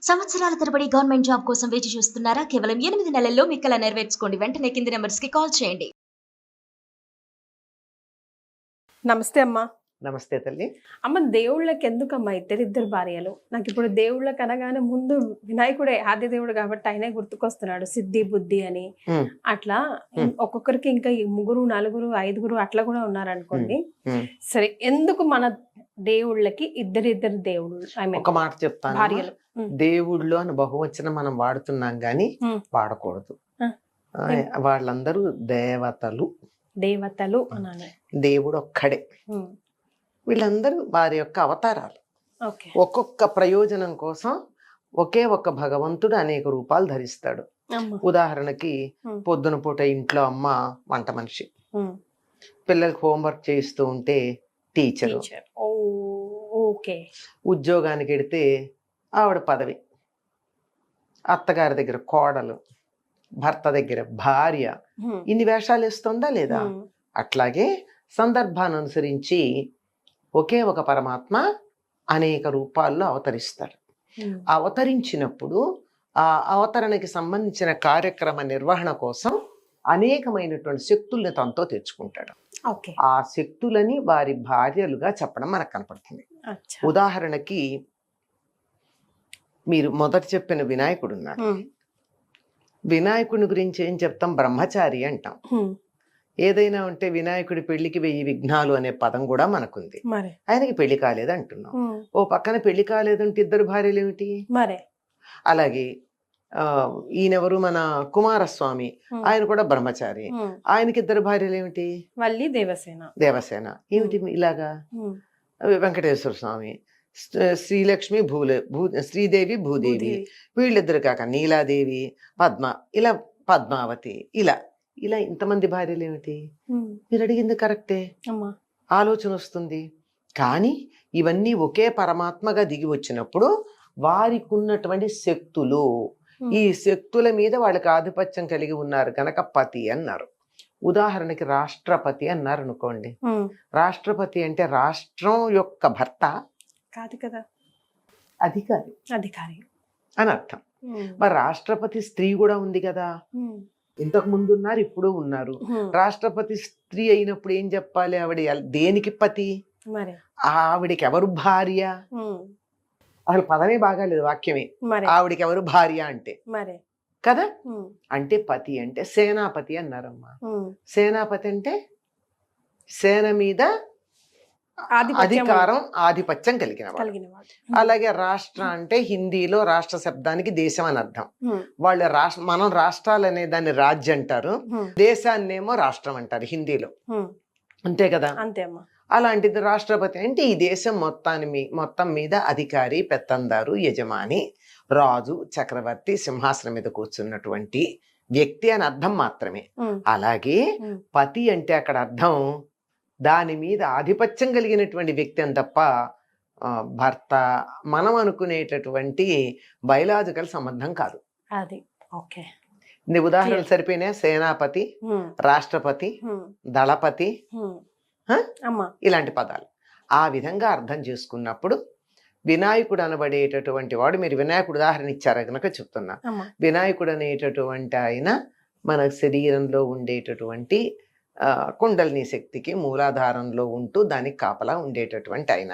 సంవత్సరాల తరబడి government job కోసం వేచి చూస్తున్నారా? కేవలం 8 నెలల్లో మీ కల నెరవేర్చుకోండి. వెంటనే కింది నంబర్స్‌కి కాల్ చేయండి. నమస్తే అమ్మా. నమస్తే తల్లి. అమ్మ, దేవుళ్ళకి ఎందుకమ్మా ఇద్దరిద్దరు భార్యలు? నాకు ఇప్పుడు దేవుళ్ళకి అనగానే ముందు వినాయకుడే ఆది దేవుడు కాబట్టి ఆయనే గుర్తుకొస్తున్నాడు, సిద్ధి బుద్ధి అని. అట్లా ఒక్కొక్కరికి ఇంకా ఈ 3, 4, 5 అట్లా కూడా ఉన్నారనుకోండి. సరే, ఎందుకు మన దేవుళ్ళకి ఇద్దరిద్దరు దేవుళ్ళు? ఒక మాట చెప్తాను, భార్యలు. దేవుళ్ళు అని బహువచనం మనం వాడుతున్నాం గాని వాడకూడదు. వాళ్ళందరూ దేవతలు. దేవతలు అనాలి. దేవుడు ఒక్కడే. వీళ్ళందరూ వారి యొక్క అవతారాలు. ఓకే. ఒక్కొక్క ప్రయోజనం కోసం ఒకే ఒక్క భగవంతుడు అనేక రూపాలు ధరిస్తాడు. ఉదాహరణకి పొద్దున పూట ఇంట్లో అమ్మ వంట మనిషి, పిల్లలకి హోంవర్క్ చేయిస్తూ ఉంటే టీచరు, ఉద్యోగానికి వెడితే ఆవిడ పదవి, అత్తగారి దగ్గర కోడలు, భర్త దగ్గర భార్య. ఇన్ని వేషాలు వేస్తుందా లేదా? అట్లాగే సందర్భాన్ని అనుసరించి ఒకే ఒక పరమాత్మ అనేక రూపాల్లో అవతరిస్తాడు. అవతరించినప్పుడు ఆ అవతరణకి సంబంధించిన కార్యక్రమ నిర్వహణ కోసం అనేకమైనటువంటి శక్తుల్ని తనతో తెచ్చుకుంటాడు. ఆ శక్తులని వారి భార్యలుగా చెప్పడం మనకు కనపడుతుంది. ఉదాహరణకి మీరు మొదట చెప్పిన వినాయకుడు ఉన్నాడు. వినాయకుడి గురించి ఏం చెప్తాం? బ్రహ్మచారి అంటాం. ఏదైనా ఉంటే వినాయకుడి పెళ్లికి 1000 విఘ్నాలు అనే పదం కూడా మనకుంది. ఆయనకి పెళ్లి కాలేదు అంటున్నాం. ఓ పక్కన పెళ్లి కాలేదంటే ఇద్దరు భార్యలు ఏమిటి? అలాగే ఈయనెవరు? మన కుమారస్వామి, ఆయన కూడా బ్రహ్మచారి. ఆయనకి ఇద్దరు భార్యలు ఏమిటి? దేవసేన ఏమిటి ఇలాగా? వెంకటేశ్వర స్వామి, శ్రీలక్ష్మి శ్రీదేవి భూదేవి, వీళ్ళిద్దరు కాక నీలాదేవి, పద్మ, ఇలా పద్మావతి, ఇలా ఇలా ఇంతమంది భార్యలు ఏమిటి? మీరు అడిగింది కరెక్టే, ఆలోచన వస్తుంది. కానీ ఇవన్నీ ఒకే పరమాత్మగా దిగి వచ్చినప్పుడు వారికి ఉన్నటువంటి శక్తులు, ఈ శక్తుల మీద వాళ్ళకి ఆధిపత్యం కలిగి ఉన్నారు కనుక పతి అన్నారు. ఉదాహరణకి రాష్ట్రపతి అన్నారు అనుకోండి. రాష్ట్రపతి అంటే రాష్ట్రం యొక్క భర్త కాదు కదా, అధికారి అని అర్థం. మరి రాష్ట్రపతి స్త్రీ కూడా ఉంది కదా, ఇంతకు ముందు ఉన్నారు, ఇప్పుడు ఉన్నారు. రాష్ట్రపతి స్త్రీ అయినప్పుడు ఏం చెప్పాలి? ఆవిడ దేనికి పతి? ఆవిడికి ఎవరు భార్య? అసలు పదమే బాగాలేదు, వాక్యమే. ఆవిడికి ఎవరు భార్య అంటే కదా. అంటే పతి అంటే సేనాపతి అన్నారమ్మా. సేనాపతి అంటే సేన మీద అధికారం, ఆధిపత్యం కలిగిన వాడు. అలాగే రాష్ట్ర అంటే హిందీలో రాష్ట్ర శబ్దానికి దేశం అని అర్థం. వాళ్ళు మనం రాష్ట్రాలు అనే దాన్ని రాజ్యం అంటారు, దేశాన్నేమో రాష్ట్రం అంటారు హిందీలో. అంతే కదా. అలాంటిది రాష్ట్రపతి అంటే ఈ దేశం మొత్తం మీద అధికారి, పెత్తందారు, యజమాని, రాజు, చక్రవర్తి, సింహాసనం మీద కూర్చున్నటువంటి వ్యక్తి అని అర్థం మాత్రమే. అలాగే పతి అంటే అక్కడ అర్థం దాని మీద ఆధిపత్యం కలిగినటువంటి వ్యక్తి అని తప్ప భర్త మనం అనుకునేటటువంటి బయలాజికల్ సంబంధం కాదు. ఉదాహరణలు సరిపోయినా? సేనాపతి, రాష్ట్రపతి, దళపతి, ఇలాంటి పదాలు. ఆ విధంగా అర్థం చేసుకున్నప్పుడు వినాయకుడు అనబడేటటువంటి వాడు, మీరు వినాయకుడు ఉదాహరణ ఇచ్చారు కనుక చెప్తున్నా. వినాయకుడు అనేటటువంటి ఆయన మన శరీరంలో ఉండేటటువంటి కుండలిని శక్తికి మూలాధారంలో ఉంటూ దానికి కాపలా ఉండేటటువంటి ఆయన.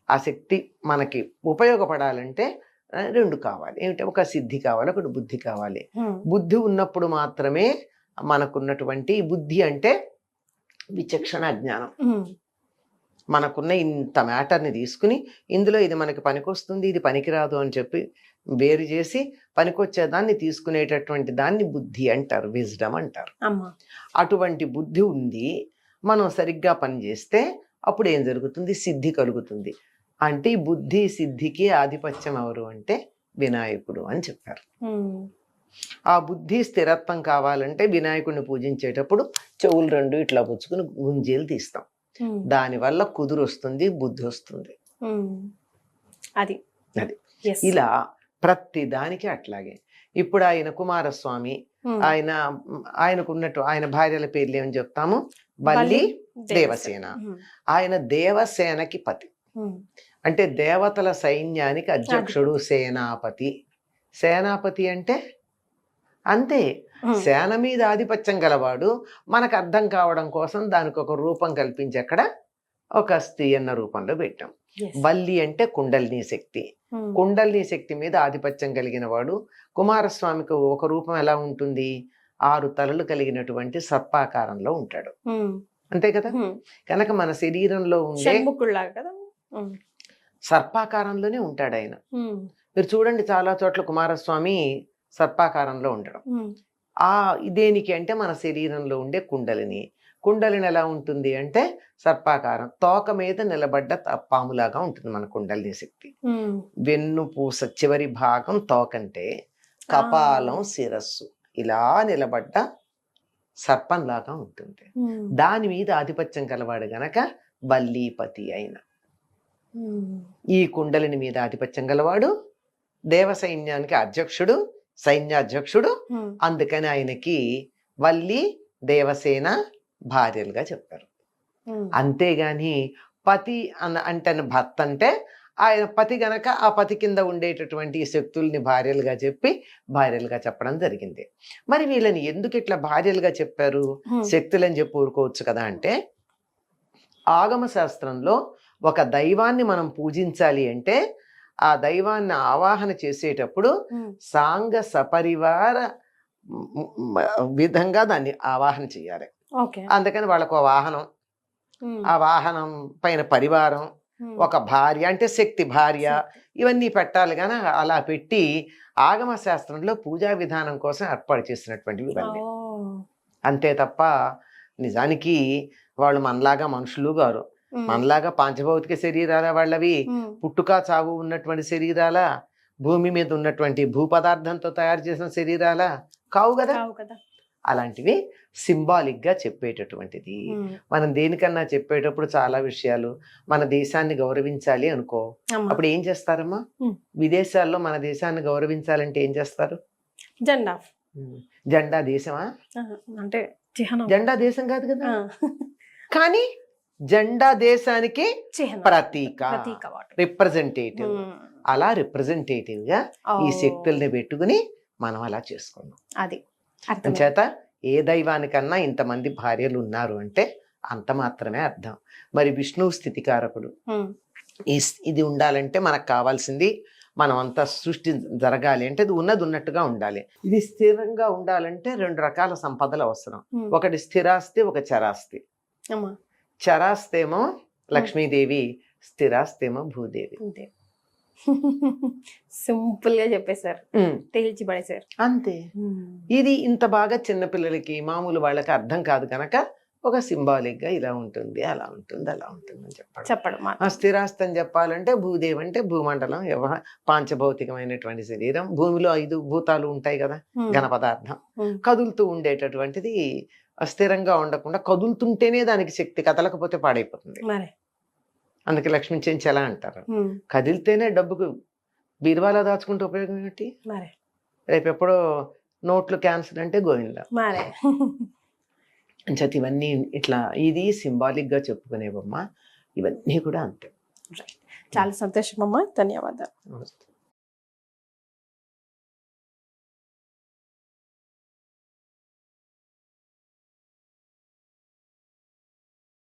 ఆ శక్తి మనకి ఉపయోగపడాలంటే 2 కావాలి. ఏమిటి? ఒక సిద్ధి కావాలి, ఒకటి బుద్ధి కావాలి. బుద్ధి ఉన్నప్పుడు మాత్రమే మనకున్నటువంటి బుద్ధి అంటే విచక్షణ, జ్ఞానం. మనకున్న ఇంత మ్యాటర్ని తీసుకుని ఇందులో ఇది మనకి పనికొస్తుంది, ఇది పనికిరాదు అని చెప్పి వేరు చేసి పనికొచ్చేదాన్ని తీసుకునేటటువంటి దాన్ని బుద్ధి అంటారు, విజ్డమ్ అంటారు. అటువంటి బుద్ధి ఉంది. మనం సరిగ్గా పనిచేస్తే అప్పుడు ఏం జరుగుతుంది? సిద్ధి కలుగుతుంది. అంటే ఈ బుద్ధి సిద్ధికి ఆధిపత్యం ఎవరు అంటే వినాయకుడు అని చెప్పారు. ఆ బుద్ధి స్థిరత్వం కావాలంటే వినాయకుడిని పూజించేటప్పుడు చెవులు 2 ఇట్లా పుచ్చుకుని గుంజీలు తీస్తాం. దానివల్ల కుదురు వస్తుంది, బుద్ధి వస్తుంది. అది ఇలా ప్రతి దానికి అట్లాగే. ఇప్పుడు ఆయన కుమారస్వామి, ఆయనకున్నట్టు ఆయన భార్యల పేర్లు ఏమని చెప్తాము? బల్లి, దేవసేన. ఆయన దేవసేనకి పతి. అంటే దేవతల సైన్యానికి అధ్యక్షుడు సేనాపతి. సేనాపతి అంటే అంతే, సేన మీద ఆధిపత్యం గలవాడు. మనకు అర్థం కావడం కోసం దానికి ఒక రూపం కల్పించి అక్కడ ఒక స్త్రీ అన్న రూపంలో పెట్టాం. వల్లి అంటే కుండలిని శక్తి. కుండలిని శక్తి మీద ఆధిపత్యం కలిగిన వాడు. కుమారస్వామికి ఒక రూపం ఎలా ఉంటుంది, 6 తలలు కలిగినటువంటి సర్పాకారంలో ఉంటాడు, అంతే కదా. కనుక మన శరీరంలో ఉండే సర్పాకారంలోనే ఉంటాడు ఆయన. మీరు చూడండి చాలా చోట్ల కుమారస్వామి సర్పాకారంలో ఉండడం. దేనికి అంటే మన శరీరంలో ఉండే కుండలిని. కుండలిని ఎలా ఉంటుంది అంటే సర్పాకారం, తోక మీద నిలబడ్డ పాములాగా ఉంటుంది మన కుండలిని శక్తి. వెన్నుపూస చివరి భాగం తోకంటే, కపాలం శిరస్సు ఇలా నిలబడ్డ సర్పంలాగా ఉంటుంది. దాని మీద ఆధిపత్యం కలవాడు గనక వల్లీపతి అయిన. ఈ కుండలిని మీద ఆధిపత్యం గలవాడు దేవ సైన్యానికి అధ్యక్షుడు, సైన్యాధ్యక్షుడు. అందుకని ఆయనకి వల్లి దేవసేన భార్యలుగా చెప్పారు. అంతేగాని పతి అంటే భర్త అంటే ఆయన పతి గనక ఆ పతి కింద ఉండేటటువంటి శక్తుల్ని భార్యలుగా చెప్పడం జరిగింది. మరి వీళ్ళని ఎందుకు ఇట్లా భార్యలుగా చెప్పారు, శక్తులని చెప్పి ఊరుకోవచ్చు కదా అంటే, ఆగమ శాస్త్రంలో ఒక దైవాన్ని మనం పూజించాలి అంటే ఆ దైవాన్ని ఆవాహన చేసేటప్పుడు సాంగ సపరివార విధంగా దాన్ని ఆవాహన చేయాలి. అందుకని వాళ్ళకు వాహనం, ఆ వాహనం పైన పరివారం, ఒక భార్య అంటే శక్తి భార్య, ఇవన్నీ పెట్టాలి. కానీ అలా పెట్టి ఆగమ శాస్త్రంలో పూజా విధానం కోసం ఏర్పాటు చేసినటువంటివి ఇవన్నీ. అంతే తప్ప నిజానికి వాళ్ళు మనలాగా మనుషులు గారు, మనలాగా పాంచభౌతిక శరీరాల వాళ్ళవి, పుట్టుక చావు ఉన్నటువంటి శరీరాల, భూమి మీద ఉన్నటువంటి భూ పదార్థంతో తయారు చేసిన శరీరాల కావు కదా. అలాంటివి సింబాలిక్ గా చెప్పేటటువంటిది. మనం దేనికన్నా చెప్పేటప్పుడు చాలా విషయాలు, మన దేశాన్ని గౌరవించాలి అనుకో, అప్పుడు ఏం చేస్తారమ్మా, విదేశాల్లో మన దేశాన్ని గౌరవించాలంటే ఏం చేస్తారు, జెండా దేశమా అంటే జెండా దేశం కాదు కదా, కానీ జెండా దేశానికి ప్రతీక, రిప్రజెంటేటివ్. అలా రిప్రజెంటేటివ్ గా ఈ శక్తుల్ని పెట్టుకుని మనం అలా చేసుకున్నాం. అది చేత ఏ దైవానికన్నా ఇంతమంది భార్యలు ఉన్నారు అంటే అంత మాత్రమే అర్థం. మరి విష్ణువు స్థితికారకుడు. ఇది ఉండాలంటే మనకు కావాల్సింది, మనం అంతా సృష్టి జరగాలి అంటే ఇది ఉన్నది ఉన్నట్టుగా ఉండాలి. ఇది స్థిరంగా ఉండాలంటే 2 రకాల సంపదలు అవసరం. ఒకటి స్థిరాస్తి, ఒక చరాస్తి. చరాస్తి ఏమో లక్ష్మీదేవి, స్థిరాస్తి ఏమో భూదేవి. సింపుల్ గా చెప్పేశారు, తేల్చి పడేశారు అంతే. ఇది ఇంత బాగా చిన్నపిల్లలకి మామూలు వాళ్ళకి అర్థం కాదు కనుక ఒక సింబాలిక్ గా ఇలా ఉంటుంది, అలా ఉంటుంది, అలా ఉంటుంది అని చెప్పడం. ఆ స్థిరాస్తి అని చెప్పాలంటే భూదేవి అంటే భూమండలం, పాంచభౌతికమైనటువంటి శరీరం. భూమిలో 5 భూతాలు ఉంటాయి కదా, ఘన పదార్థం. కదులుతూ ఉండేటటువంటిది అస్థిరంగా ఉండకుండా, కదులుతుంటేనే దానికి శక్తి, కదలకపోతే పాడైపోతుంది. అందుకే లక్ష్మీ చెంచల అంటారు. కదిలితేనే డబ్బుకు బీరువాలో దాచుకుంటే ఉపయోగం ఏంటి, రేపు ఎప్పుడో నోట్లు క్యాన్సర్ అంటే గోవిందా. అంచేత ఇవన్నీ ఇట్లా ఇది సింబాలిక్ గా చెప్పుకునేవమ్మా, ఇవన్నీ కూడా అంతే. చాలా సంతోషం అమ్మా, ధన్యవాదాలు.